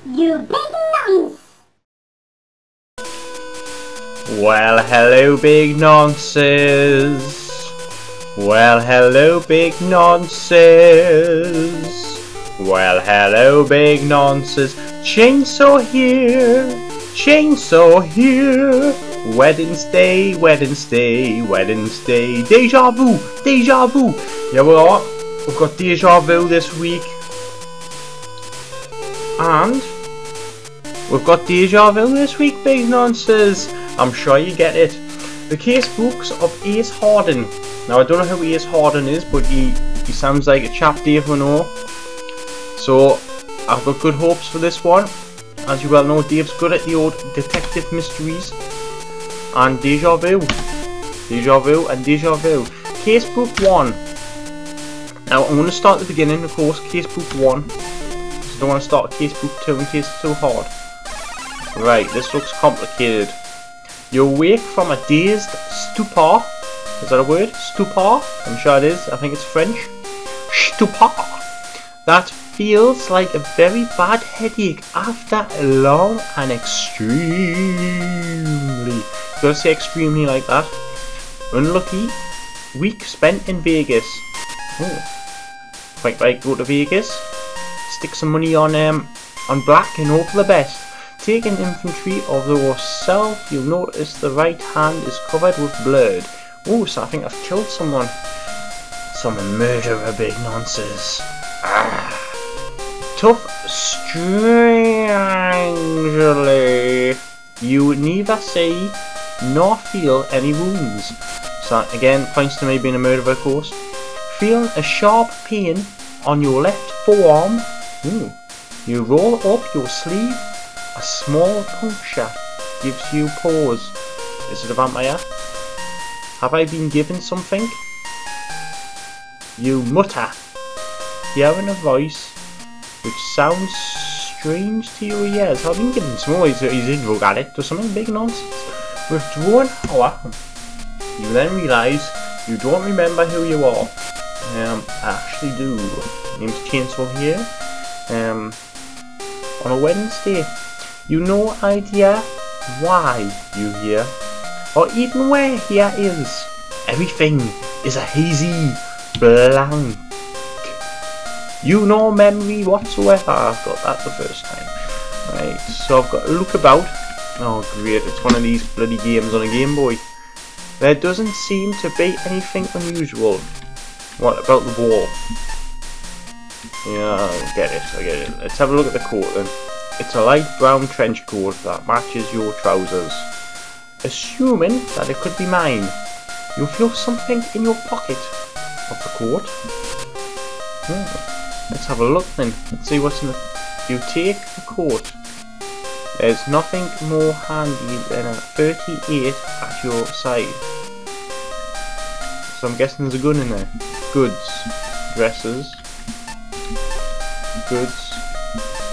You big nonce! Well, hello, big nonces. Well, hello, big nonces. Well, hello, big nonces. Chainsaw here, chainsaw here. Wednesday, Wednesday, Wednesday. Deja vu, deja vu. Yeah, we've got deja vu this week. And we've got deja vu this week, big nonces. I'm sure you get it. The case books of Ace Harden. Now I don't know who Ace Harden is, but he sounds like a chap Dave will know. So I've got good hopes for this one. As you well know, Dave's good at the old detective mysteries. And deja vu. Deja vu and deja vu. Case book 1. Now I'm going to start at the beginning, of course, case book 1. So I don't want to start case book 2 in case it's too hard. Right, this looks complicated. You awake from a dazed stupor. Is that a word? Stupor? I'm sure it is. I think it's French. Stupor. That feels like a very bad headache after a long and extremely. Gotta say extremely like that. Unlucky week spent in Vegas. Oh. Quite right, go to Vegas. Stick some money on black and hope for the best. Take an inventory of yourself. You'll notice the right hand is covered with blood. Oh, so I think I've killed someone. Some murderer, big nonsense. Ah. Tough, strangely. You neither see nor feel any wounds. So again, points to me being a murderer, of course. Feeling a sharp pain on your left forearm. Ooh. You roll up your sleeve. A small puncture gives you pause. Is it a vampire? Have I been given something? You mutter, hearing a voice which sounds strange to your ears. I've been given some more. He's a drug addict or something, big nonsense. Withdrawn power. You then realise you don't remember who you are. I actually do. Name's Chainsaw here. On a Wednesday. You no idea why you're here, or even where here is. Everything is a hazy blank. You no memory whatsoever. I've got that the first time. Right, so I've got to look about. Oh great, it's one of these bloody games on a Game Boy. There doesn't seem to be anything unusual. What about the wall? Yeah, I get it. Let's have a look at the coat then. It's a light brown trench coat that matches your trousers. Assuming that it could be mine, you'll feel something in your pocket of the coat. Let's have a look then. Let's see what's in the... You take the coat. There's nothing more handy than a 38 at your side. So I'm guessing there's a gun in there. Goods. Dresses. Goods.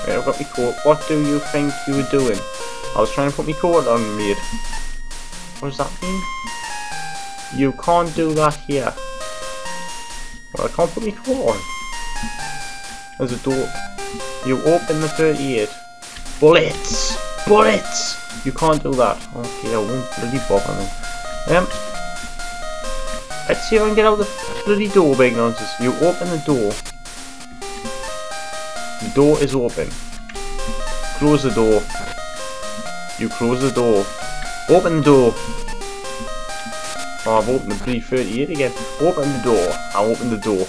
Right, I've got my coat. What do you think you were doing? I was trying to put my coat on, mate. What does that mean? You can't do that here. Well, I can't put my coat on. There's a door. You open the 38. Bullets! Bullets! You can't do that. Okay, I won't bloody bother me. Let's see if I can get out the bloody door, big nonsense. You open the door. The door is open. Close the door. You close the door. Open the door. Oh, I've opened the bloody 38 again. Open the door. I opened the door.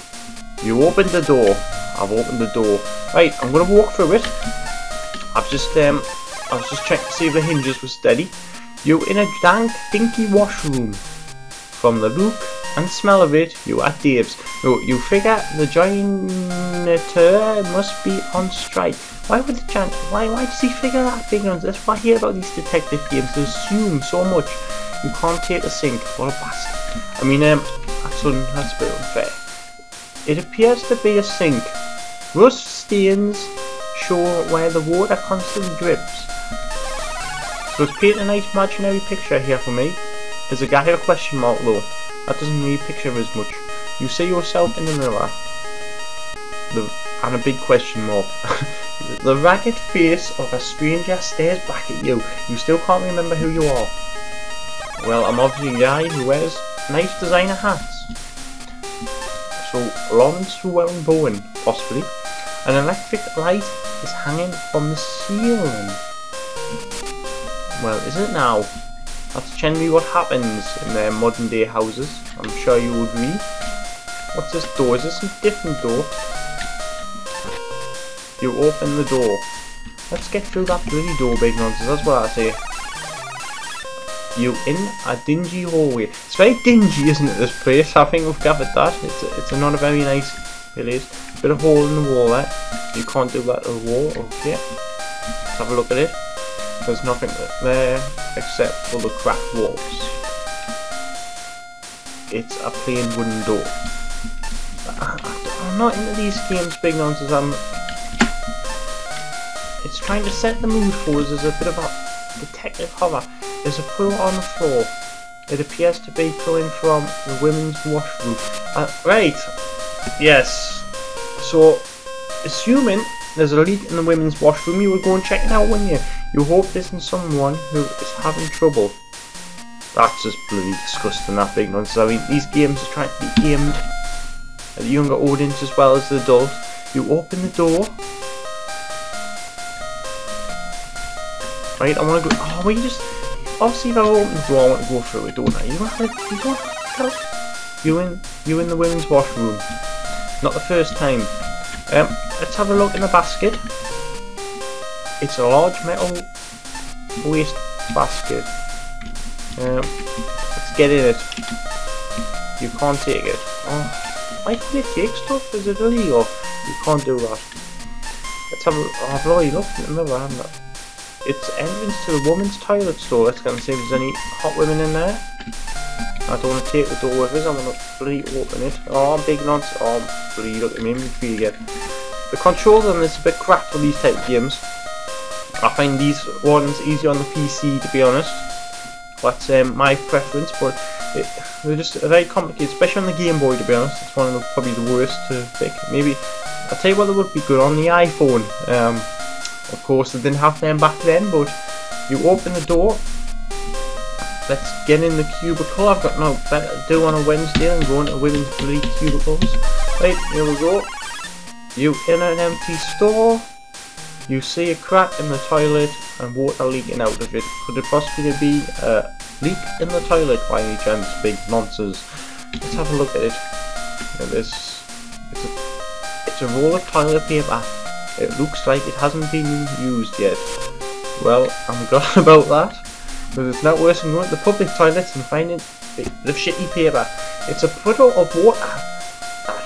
You opened the door. I've opened the door. Right, I'm gonna walk through it. I was just checking to see if the hinges were steady. You're in a dank, dinky washroom. From the look and smell of it, you at Dave's. No, you figure the janitor must be on strike. Why would the janitor? Why does he figure that big ones? That's what I hear about these detective games. They assume so much. You can't take a sink. What a bastard. I mean, that's a bit unfair. It appears to be a sink. Rust stains show where the water constantly drips. So it's painting a nice imaginary picture here for me. There's a guy with a question mark though. That doesn't really picture as much. You see yourself in the mirror. And a big question mark. The ragged face of a stranger stares back at you. You still can't remember who you are. Well, I'm obviously a guy who wears nice designer hats. So, Lawrence Bowen, possibly. An electric light is hanging from the ceiling. Well, is it now? That's generally what happens in their modern day houses. I'm sure you agree. What's this door? Is this a different door? You open the door. Let's get through that bloody door, big nonsense. That's what I say. You in a dingy hallway. It's very dingy, isn't it, this place? I think we've gathered that. It's not a very nice place. Bit of hole in the wall there. You can't do that to the wall. Okay. Let's have a look at it. There's nothing there except for the cracked walls. It's a plain wooden door. I'm not into these games, big nonsense. It's trying to set the mood for us as a bit of a detective horror. There's a puddle on the floor. It appears to be coming from the women's washroom. Right. Yes. So, assuming there's a leak in the women's washroom, you would go and check it out, wouldn't you? You hope this isn't someone who is having trouble. That's just bloody disgusting, that big nonsense. I mean, these games are trying to be aimed at the younger audience as well as the adults. You open the door. Right, I want to go. Oh, we just. Obviously, if I open the door, I want to go through it, don't I? You don't have to. You in the women's washroom. Not the first time. Let's have a look in the basket. It's a large metal waste basket. Let's get in it. You can't take it. Oh, why can't it take stuff? Is it illegal? You can't do that. Let's have a. Oh, I've already looked in the mirror, haven't I? It's entrance to the women's toilet store. Let's go and see if there's any hot women in there. I don't want to take the door with us. I want to bloody open it. Oh, big nonsense. Oh, bloody look at me. Really get. The controls on this are a bit crap for these type of games. I find these ones easier on the PC, to be honest. That's my preference, but they're just very complicated, especially on the Game Boy, to be honest. It's one of probably the worst to pick. Maybe, I'll tell you what, they would be good on the iPhone. Of course, they didn't have them back then, but you open the door. Let's get in the cubicle. I've got no better to do on a Wednesday than going to women's bloody cubicles. Right, here we go. You in an empty store. You see a crack in the toilet and water leaking out of it. Could it possibly be a leak in the toilet by any chance? Big nonsense. Let's have a look at it. Look at this. It's a roll of toilet paper. It looks like it hasn't been used yet. Well, I'm glad about that, because it's not worse than going to the public toilets and finding the shitty paper. It's a puddle of water that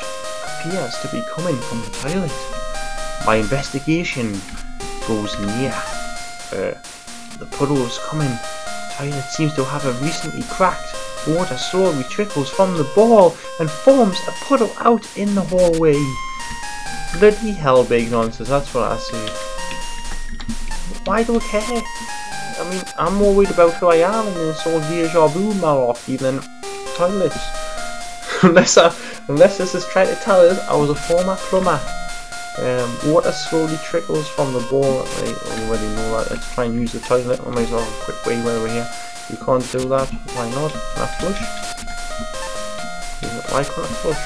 appears to be coming from the toilet. My investigation goes near. The puddle is coming. The toilet seems to have recently cracked. Water slowly trickles from the ball and forms a puddle out in the hallway. Bloody hell, big nonsense, that's what I say. Why do I care? I mean, I'm more worried about who I am in this whole Dejavu malarkey than toilets. unless this is trying to tell us I was a former plumber. Water slowly trickles from the ball. I already know that. Let's try and use the toilet. I might as well have a quick way while we're here. You can't do that. Why not? Can I flush? Why can't I flush?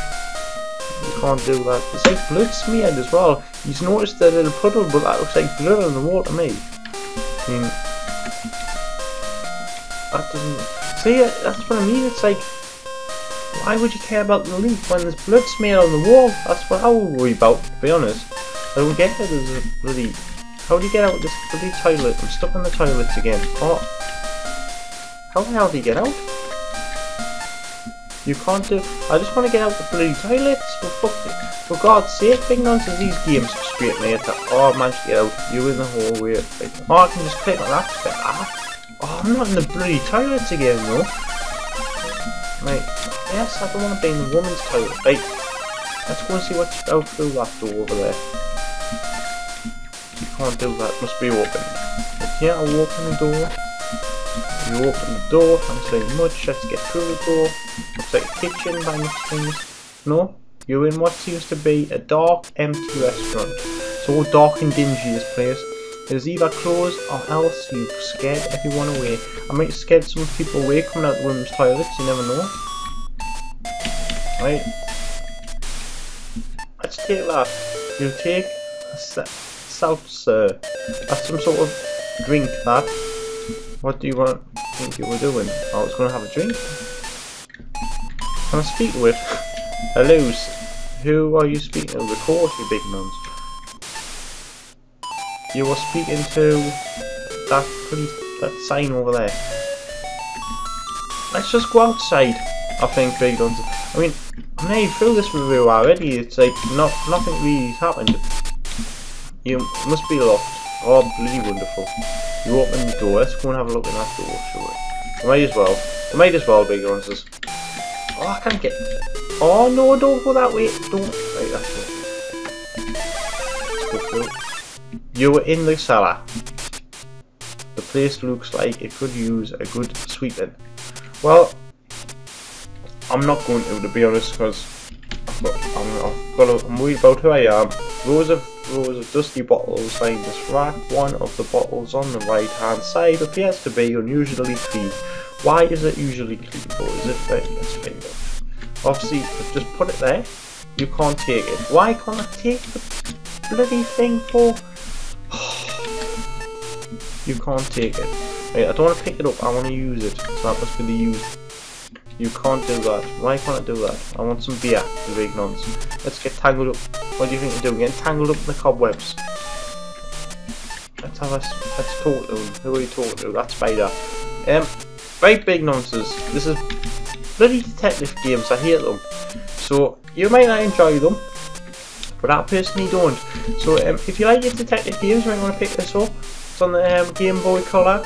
You can't do that. It's like blood smeared as well. You've noticed that little puddle, but that looks like blood on the wall to me. I mean, that doesn't. See, that's what I mean. It's like, why would you care about the leak when there's blood smeared on the wall? That's what I would worry about, to be honest. I don't get it. There's a bloody. How do you get out of this bloody toilet? I'm stuck in the toilets again. Oh, how the hell do you get out? You can't do. I just want to get out the bloody toilets. For God's sake, big nonsense. These games frustrate me. Oh, I managed to get out. You in the hallway. Oh, I can just click on that. Oh, I'm not in the bloody toilets again, though. Right. Yes, I don't want to be in the woman's toilet. Right. Let's go and see what's out through that door over there. You can't do that. It must be open. Okay, I'll open the door. You open the door, thanks very much. Let's get through the door. Looks like a kitchen by most things. No, you're in what seems to be a dark, empty restaurant. so dark and dingy, this place. It is either closed or else you've scared everyone away. I might have scared some people away coming out of women's toilets, you never know. Right. Let's take that. You take a seltzer. That's some sort of drink, that. What do you think you were doing? I was going to have a drink. Can I speak to it? Hello, who are you speaking to? Of course, you big nuns. You were speaking to that sign over there. Let's just go outside, I think, big nuns. I mean, I'm nearly through this review already. It's like nothing really happened. You must be locked. Oh, bloody wonderful. You open the door. Let's go and have a look in that door, shall we? We might as well. We might as well, big nuns. Oh, I can't get. Oh no, don't go that way. Don't. Right, that's it. Let's go through. You were in the cellar. The place looks like it could use a good sweeping. Well, I'm not going to be honest, because I'm worried about who I am. Rows of dusty bottles line this rack. One of the bottles on the right hand side appears to be unusually clean. Why is it usually clean for? Is it very? Let's find out. Obviously, just put it there. You can't take it. Why can't I take the bloody thing for? You can't take it. Right, I don't want to pick it up. I want to use it. So that must be the use. You can't do that. Why can't I do that? I want some beer, the big nuns. Let's get tangled up. What do you think you're doing? Getting tangled up in the cobwebs. Let's talk to him. Who are you talking to? That spider. Right, big nonsense. This is bloody detective games. I hate them. So you might not enjoy them, but I personally don't. So if you like your detective games, you might want to pick this up. It's on the Game Boy Color.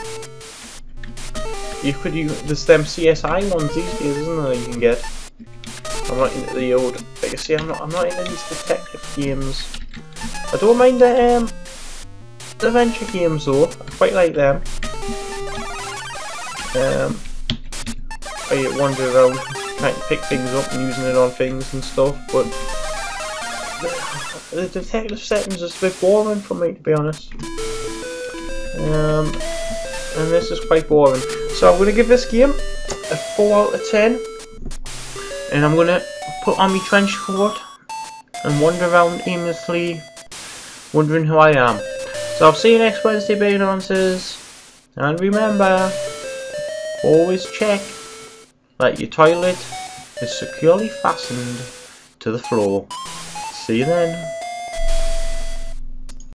You could use there's them CSI ones these days, isn't there? You can get. I'm not into the old. Like I say, I'm not into these detective games. I don't mind the adventure games though. I quite like them. I wander around trying to pick things up and using it on things and stuff, but the detective settings is a bit boring for me, to be honest. And this is quite boring. So I'm going to give this game a 4 out of 10. And I'm going to put on my trench coat and wander around aimlessly, wondering who I am. So I'll see you next Wednesday, big answers. And remember, always check that your toilet is securely fastened to the floor. See you then.